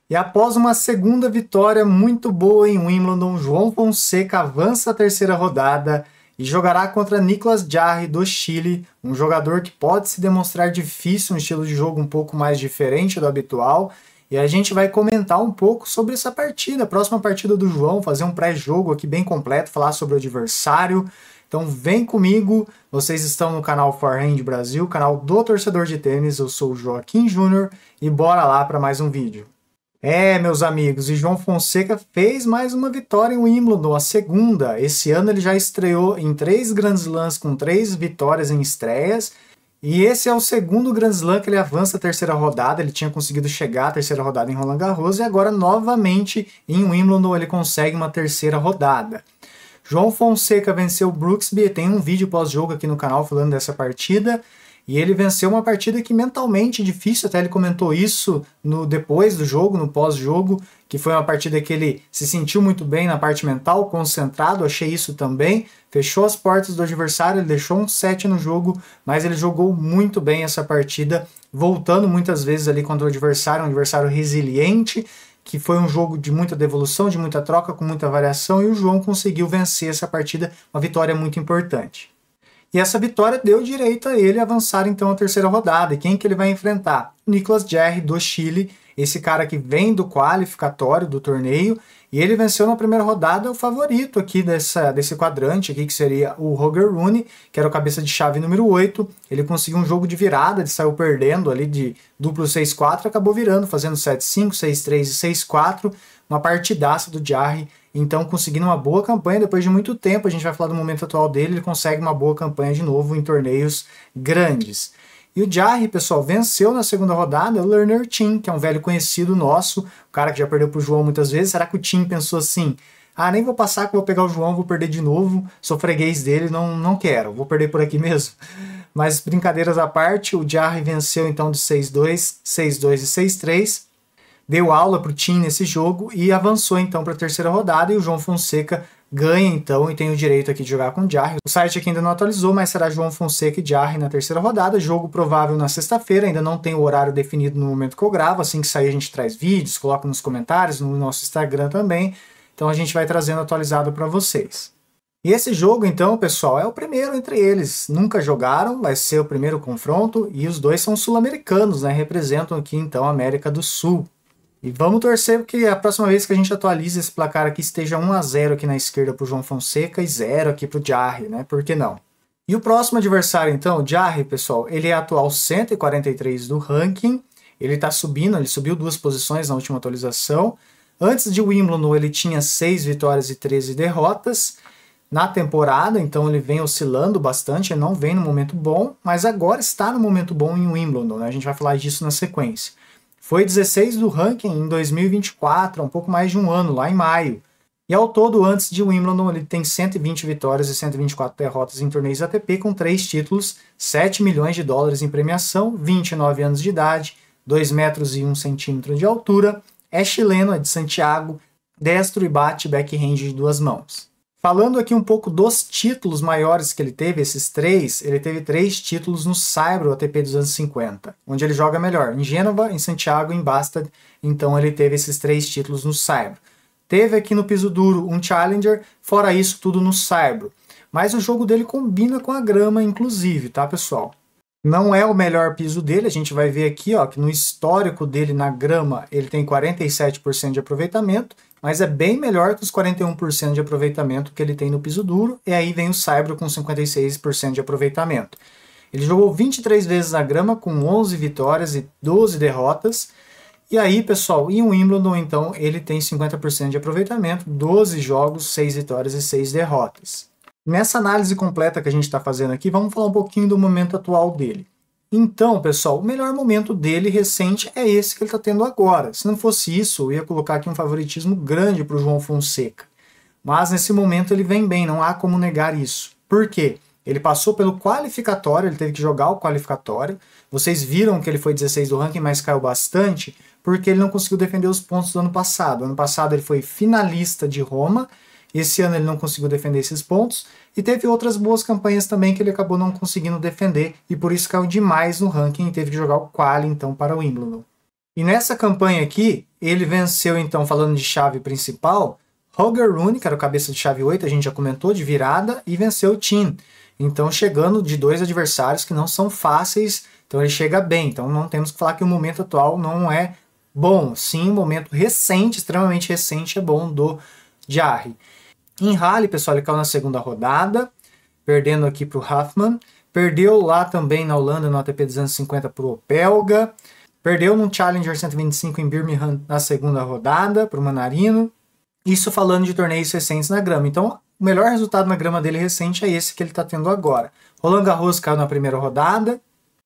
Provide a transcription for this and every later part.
E após uma segunda vitória muito boa em Wimbledon, João Fonseca avança a terceira rodada e jogará contra Nicolas Jarry do Chile, um jogador que pode se demonstrar difícil, um estilo de jogo um pouco mais diferente do habitual. E a gente vai comentar um pouco sobre essa partida, a próxima partida do João, fazer um pré-jogo aqui bem completo, falar sobre o adversário. Então vem comigo, vocês estão no canal Forehand Brasil, canal do torcedor de tênis, eu sou o Joaquim Júnior e bora lá para mais um vídeo. Meus amigos, e João Fonseca fez mais uma vitória em Wimbledon, a segunda. Esse ano ele já estreou em 3 Grand Slams com 3 vitórias em estreias. E esse é o segundo Grand Slam que ele avança a terceira rodada. Ele tinha conseguido chegar à terceira rodada em Roland Garros e agora novamente em Wimbledon ele consegue uma terceira rodada. João Fonseca venceu o Brooksby, tem um vídeo pós-jogo aqui no canal falando dessa partida. E ele venceu uma partida que mentalmente difícil, até ele comentou isso depois do jogo, no pós-jogo, que foi uma partida que ele se sentiu muito bem na parte mental, concentrado, achei isso também, fechou as portas do adversário, ele deixou um set no jogo, mas ele jogou muito bem essa partida, voltando muitas vezes ali contra o adversário, um adversário resiliente, que foi um jogo de muita devolução, de muita troca, com muita variação, e o João conseguiu vencer essa partida, uma vitória muito importante. E essa vitória deu direito a ele avançar então a terceira rodada. E quem que ele vai enfrentar? Nicolas Jarry do Chile, esse cara que vem do qualificatório do torneio, e ele venceu na primeira rodada o favorito aqui desse quadrante aqui, que seria o Roger Rune, que era o cabeça de chave número 8. Ele conseguiu um jogo de virada, ele saiu perdendo ali de duplo 6-4, acabou virando, fazendo 7-5, 6-3 e 6-4, uma partidaça do Jarry. Então, conseguindo uma boa campanha, depois de muito tempo, a gente vai falar do momento atual dele, ele consegue uma boa campanha de novo em torneios grandes. E o Jarry, pessoal, venceu na segunda rodada o Lerner Tim, que é um velho conhecido nosso, o cara que já perdeu para o João muitas vezes. Será que o Tim pensou assim, nem vou passar que vou pegar o João, vou perder de novo, sou freguês dele, não quero, vou perder por aqui mesmo. Mas brincadeiras à parte, o Jarry venceu então de 6-2, 6-2 e 6-3. Deu aula para o Tim nesse jogo e avançou então para a terceira rodada e o João Fonseca ganha então e tem o direito aqui de jogar com o Jarry. O site aqui ainda não atualizou, mas será João Fonseca e Jarry na terceira rodada, jogo provável na sexta-feira, ainda não tem o horário definido no momento que eu gravo, assim que sair a gente traz vídeos, coloca nos comentários, no nosso Instagram também, então a gente vai trazendo atualizado para vocês. E esse jogo então, pessoal, é o primeiro entre eles, nunca jogaram, vai ser o primeiro confronto e os dois são sul-americanos, né? Representam aqui então a América do Sul. E vamos torcer que a próxima vez que a gente atualize esse placar aqui esteja 1-0 aqui na esquerda para o João Fonseca e 0 aqui para o Jarry, né? Por que não? E o próximo adversário, então, o Jarry, pessoal, ele é atual 143 do ranking. Ele está subindo, ele subiu 2 posições na última atualização. Antes de Wimbledon, ele tinha 6 vitórias e 13 derrotas na temporada, então ele vem oscilando bastante, ele não vem no momento bom, mas agora está no momento bom em Wimbledon, né? A gente vai falar disso na sequência. Foi 16 do ranking em 2024, há um pouco mais de um ano, lá em maio. E ao todo, antes de Wimbledon, ele tem 120 vitórias e 124 derrotas em torneios ATP, com 3 títulos, 7 milhões de dólares em premiação, 29 anos de idade, 2 metros e 1 centímetro de altura, é chileno, é de Santiago, destro e bate backhand de 2 mãos. Falando aqui um pouco dos títulos maiores que ele teve, esses 3, ele teve 3 títulos no Saibro ATP dos anos 50, onde ele joga melhor, em Gênova, em Santiago e em Bastad, então ele teve esses 3 títulos no Saibro. Teve aqui no piso duro um Challenger, fora isso tudo no Saibro. Mas o jogo dele combina com a grama, inclusive, tá, pessoal? Não é o melhor piso dele, a gente vai ver aqui ó, que no histórico dele na grama ele tem 47% de aproveitamento, mas é bem melhor que os 41% de aproveitamento que ele tem no piso duro, e aí vem o Saibro com 56% de aproveitamento. Ele jogou 23 vezes na grama, com 11 vitórias e 12 derrotas, e aí, pessoal, em Wimbledon, então, ele tem 50% de aproveitamento, 12 jogos, 6 vitórias e 6 derrotas. Nessa análise completa que a gente está fazendo aqui, vamos falar um pouquinho do momento atual dele. Então, pessoal, o melhor momento dele recente é esse que ele está tendo agora. Se não fosse isso, eu ia colocar aqui um favoritismo grande para o João Fonseca. Mas nesse momento ele vem bem, não há como negar isso. Por quê? Ele passou pelo qualificatório, ele teve que jogar o qualificatório. Vocês viram que ele foi 16 do ranking, mas caiu bastante, porque ele não conseguiu defender os pontos do ano passado. Ano passado ele foi finalista de Roma, esse ano ele não conseguiu defender esses pontos, e teve outras boas campanhas também que ele acabou não conseguindo defender, e por isso caiu demais no ranking e teve que jogar o quali então para o Wimbledon. E nessa campanha aqui, ele venceu, então, falando de chave principal, Holger Rune, que era o cabeça de chave 8, a gente já comentou, de virada, e venceu o Tim. Então, chegando de 2 adversários que não são fáceis, então ele chega bem. Então, não temos que falar que o momento atual não é bom. Sim, o momento recente, extremamente recente, é bom do Jarry. Em rally, pessoal, ele caiu na segunda rodada, perdendo aqui para o Huffman. Perdeu lá também na Holanda, no ATP 250 para o Opelga. Perdeu no Challenger 125 em Birmingham na segunda rodada para o Manarino. Isso falando de torneios recentes na grama. Então, o melhor resultado na grama dele recente é esse que ele está tendo agora. Roland Garros caiu na primeira rodada,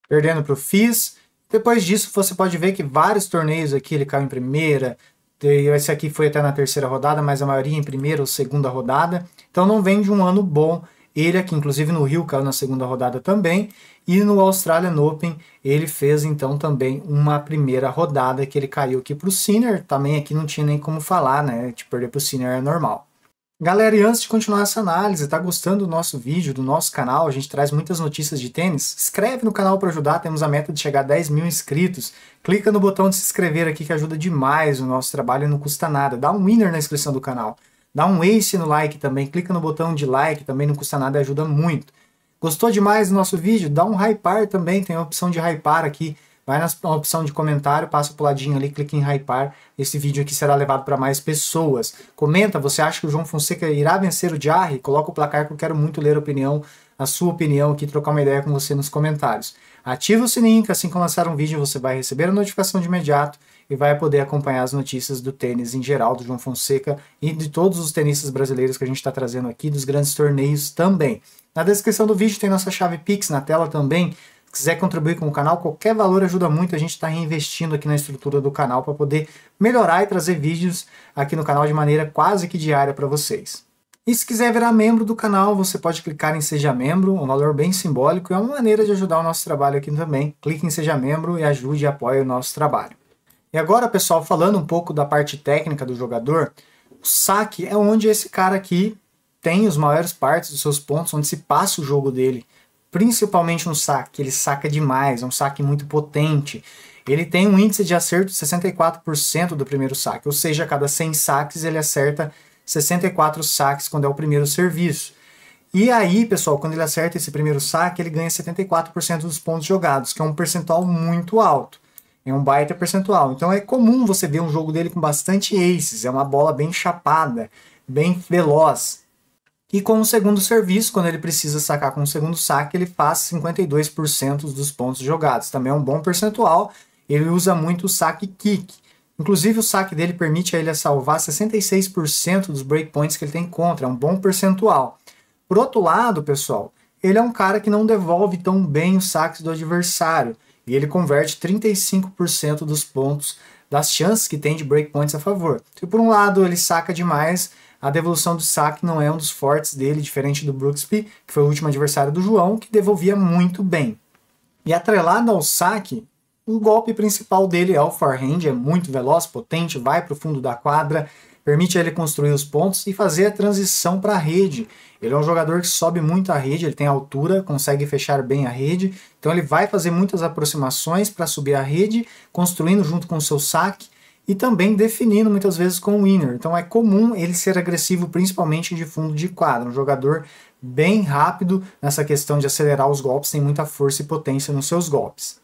perdendo para o Fizz. Depois disso, você pode ver que vários torneios aqui ele caiu em primeira. Esse aqui foi até na terceira rodada, mas a maioria em primeira ou segunda rodada. Então, não vem de um ano bom. Ele aqui, inclusive no Rio, caiu na segunda rodada também. E no Australian Open, ele fez então também uma primeira rodada que ele caiu aqui para o Sinner. Também aqui não tinha nem como falar, né? De perder para o Sinner é normal. Galera, e antes de continuar essa análise, tá gostando do nosso vídeo, do nosso canal? A gente traz muitas notícias de tênis. Se inscreve no canal para ajudar, temos a meta de chegar a 10 mil inscritos. Clica no botão de se inscrever aqui que ajuda demais o nosso trabalho e não custa nada. Dá um winner na inscrição do canal. Dá um ace no like também, clica no botão de like, também não custa nada e ajuda muito. Gostou demais do nosso vídeo? Dá um hypar também, tem a opção de hypar aqui. Vai na opção de comentário, passa pro ladinho ali, clica em hypar. Esse vídeo aqui será levado para mais pessoas. Comenta, você acha que o João Fonseca irá vencer o Jarry? Coloca o placar que eu quero muito ler a sua opinião aqui, trocar uma ideia com você nos comentários. Ativa o sininho que assim que eu lançar um vídeo você vai receber a notificação de imediato e vai poder acompanhar as notícias do tênis em geral, do João Fonseca e de todos os tenistas brasileiros que a gente está trazendo aqui, dos grandes torneios também. Na descrição do vídeo tem nossa chave Pix, na tela também. Se quiser contribuir com o canal, qualquer valor ajuda muito. A gente está reinvestindo aqui na estrutura do canal para poder melhorar e trazer vídeos aqui no canal de maneira quase que diária para vocês. E se quiser virar membro do canal, você pode clicar em Seja Membro, um valor bem simbólico, é uma maneira de ajudar o nosso trabalho aqui também. Clique em Seja Membro e ajude e apoie o nosso trabalho. E agora, pessoal, falando um pouco da parte técnica do jogador, o saque é onde esse cara aqui tem os maiores partes dos seus pontos, onde se passa o jogo dele. Principalmente no saque, ele saca demais, é um saque muito potente. Ele tem um índice de acerto de 64% do primeiro saque, ou seja, a cada 100 saques ele acerta 64 saques quando é o primeiro serviço. E aí, pessoal, quando ele acerta esse primeiro saque, ele ganha 74% dos pontos jogados, que é um percentual muito alto. É um baita percentual. Então é comum você ver um jogo dele com bastante aces, é uma bola bem chapada, bem veloz. E com o segundo serviço, quando ele precisa sacar com o segundo saque, ele faz 52% dos pontos jogados. Também é um bom percentual. Ele usa muito o saque kick. Inclusive, o saque dele permite a ele salvar 66% dos breakpoints que ele tem contra. É um bom percentual. Por outro lado, pessoal, ele é um cara que não devolve tão bem os saques do adversário. E ele converte 35% dos pontos das chances que tem de breakpoints a favor. Se por um lado ele saca demais, a devolução do saque não é um dos fortes dele, diferente do Brooksby, que foi o último adversário do João, que devolvia muito bem. E atrelado ao saque, o golpe principal dele é o forehand, é muito veloz, potente, vai para o fundo da quadra, permite ele construir os pontos e fazer a transição para a rede. Ele é um jogador que sobe muito a rede, ele tem altura, consegue fechar bem a rede, então ele vai fazer muitas aproximações para subir a rede, construindo junto com o seu saque, e também definindo muitas vezes com o winner. Então é comum ele ser agressivo, principalmente de fundo de quadra. Um jogador bem rápido nessa questão de acelerar os golpes, tem muita força e potência nos seus golpes.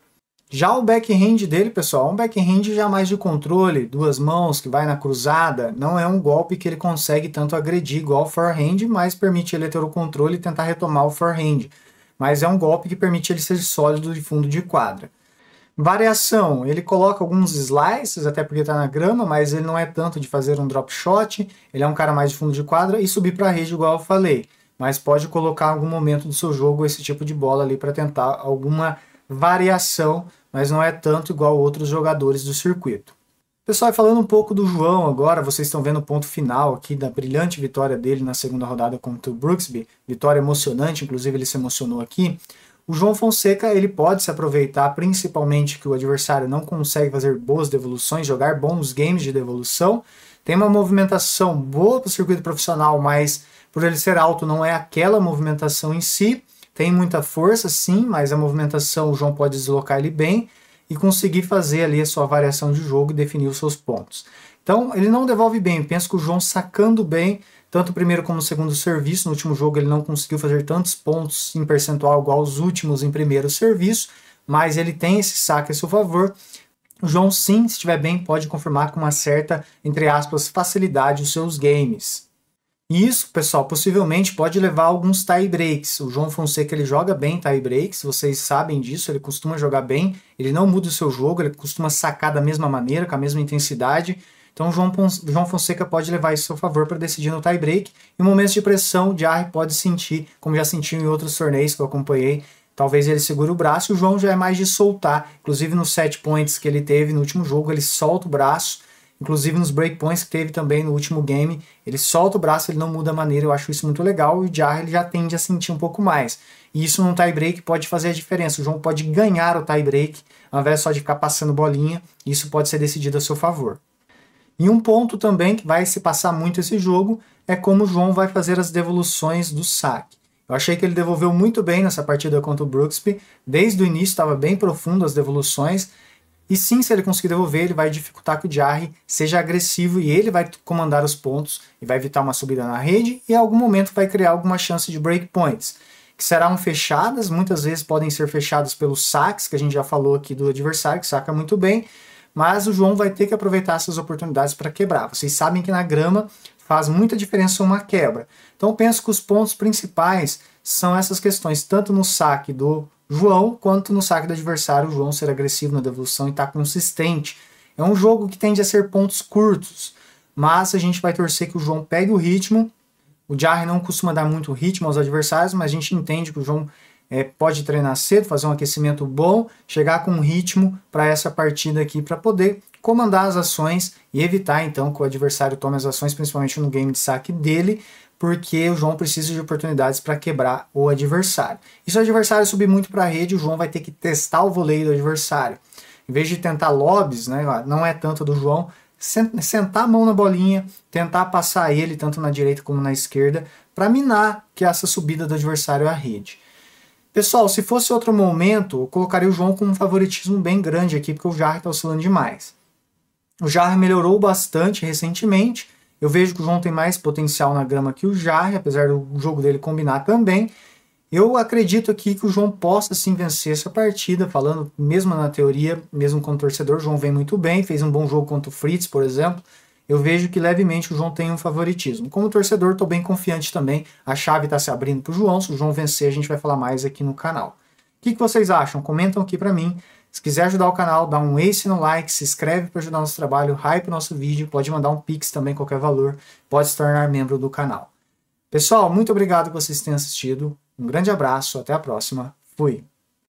Já o backhand dele, pessoal, é um backhand já mais de controle, duas mãos, que vai na cruzada. Não é um golpe que ele consegue tanto agredir igual o forehand, mas permite ele ter o controle e tentar retomar o forehand. Mas é um golpe que permite ele ser sólido de fundo de quadra. Variação, ele coloca alguns slices, até porque está na grama, mas ele não é tanto de fazer um drop shot, ele é um cara mais de fundo de quadra e subir para a rede igual eu falei, mas pode colocar em algum momento do seu jogo esse tipo de bola ali para tentar alguma variação, mas não é tanto igual outros jogadores do circuito. Pessoal, falando um pouco do João agora, vocês estão vendo o ponto final aqui da brilhante vitória dele na segunda rodada contra o Brooksby, vitória emocionante, inclusive ele se emocionou aqui. O João Fonseca ele pode se aproveitar principalmente que o adversário não consegue fazer boas devoluções, jogar bons games de devolução. Tem uma movimentação boa para o circuito profissional, mas por ele ser alto não é aquela movimentação em si. Tem muita força sim, mas a movimentação o João pode deslocar ele bem. e conseguir fazer ali a sua variação de jogo e definir os seus pontos. Então, ele não devolve bem. Eu penso que o João sacando bem, tanto o primeiro como o segundo serviço, no último jogo ele não conseguiu fazer tantos pontos em percentual igual os últimos em primeiro serviço, mas ele tem esse saque a seu favor. O João, sim, se estiver bem, pode confirmar com uma certa, entre aspas, facilidade os seus games. E isso, pessoal, possivelmente pode levar a alguns tie breaks. O João Fonseca ele joga bem tie breaks, vocês sabem disso, ele costuma jogar bem, ele não muda o seu jogo, ele costuma sacar da mesma maneira, com a mesma intensidade. Então o João Fonseca pode levar isso a seu favor para decidir no tie break. Em momentos de pressão, o Jarry pode sentir, como já sentiu em outros torneios que eu acompanhei, talvez ele segure o braço. O João já é mais de soltar, inclusive nos set points que ele teve no último jogo, ele solta o braço. Inclusive nos breakpoints que teve também no último game, ele solta o braço, ele não muda a maneira, eu acho isso muito legal, e o Jarry ele já tende a sentir um pouco mais. E isso num tie break pode fazer a diferença, o João pode ganhar o tie break, ao invés só de ficar passando bolinha, isso pode ser decidido a seu favor. E um ponto também que vai se passar muito esse jogo é como o João vai fazer as devoluções do saque. Eu achei que ele devolveu muito bem nessa partida contra o Brooksby, desde o início estava bem profundo as devoluções, e sim, se ele conseguir devolver, ele vai dificultar que o Jarry seja agressivo e ele vai comandar os pontos e vai evitar uma subida na rede e em algum momento vai criar alguma chance de breakpoints, que serão fechadas, muitas vezes podem ser fechadas pelos saques, que a gente já falou aqui do adversário, que saca muito bem, mas o João vai ter que aproveitar essas oportunidades para quebrar. Vocês sabem que na grama faz muita diferença uma quebra. Então eu penso que os pontos principais são essas questões, tanto no saque do João quanto no saque do adversário, o João ser agressivo na devolução e estar consistente. É um jogo que tende a ser pontos curtos, mas a gente vai torcer que o João pegue o ritmo. O Jarry não costuma dar muito ritmo aos adversários, mas a gente entende que o João pode treinar cedo, fazer um aquecimento bom, chegar com ritmo para essa partida aqui, para poder comandar as ações e evitar então que o adversário tome as ações, principalmente no game de saque dele, porque o João precisa de oportunidades para quebrar o adversário. E se o adversário subir muito para a rede, o João vai ter que testar o voleio do adversário. Em vez de tentar lobbies, né, não é tanto do João, sentar a mão na bolinha, tentar passar ele tanto na direita como na esquerda, para minar que essa subida do adversário à rede. Pessoal, se fosse outro momento, eu colocaria o João com um favoritismo bem grande aqui, porque o Jarry está oscilando demais. O Jarry melhorou bastante recentemente, eu vejo que o João tem mais potencial na grama que o Jarry, apesar do jogo dele combinar também. Eu acredito aqui que o João possa sim vencer essa partida, falando mesmo na teoria, mesmo como torcedor, o João vem muito bem, fez um bom jogo contra o Fritz, por exemplo. Eu vejo que levemente o João tem um favoritismo. Como torcedor, estou bem confiante também. A chave está se abrindo para o João. Se o João vencer, a gente vai falar mais aqui no canal. O que vocês acham? Comentam aqui para mim. Se quiser ajudar o canal, dá um ace no like, se inscreve para ajudar o nosso trabalho, hype o nosso vídeo, pode mandar um pix também, qualquer valor, pode se tornar membro do canal. Pessoal, muito obrigado por vocês terem assistido. Um grande abraço, até a próxima. Fui!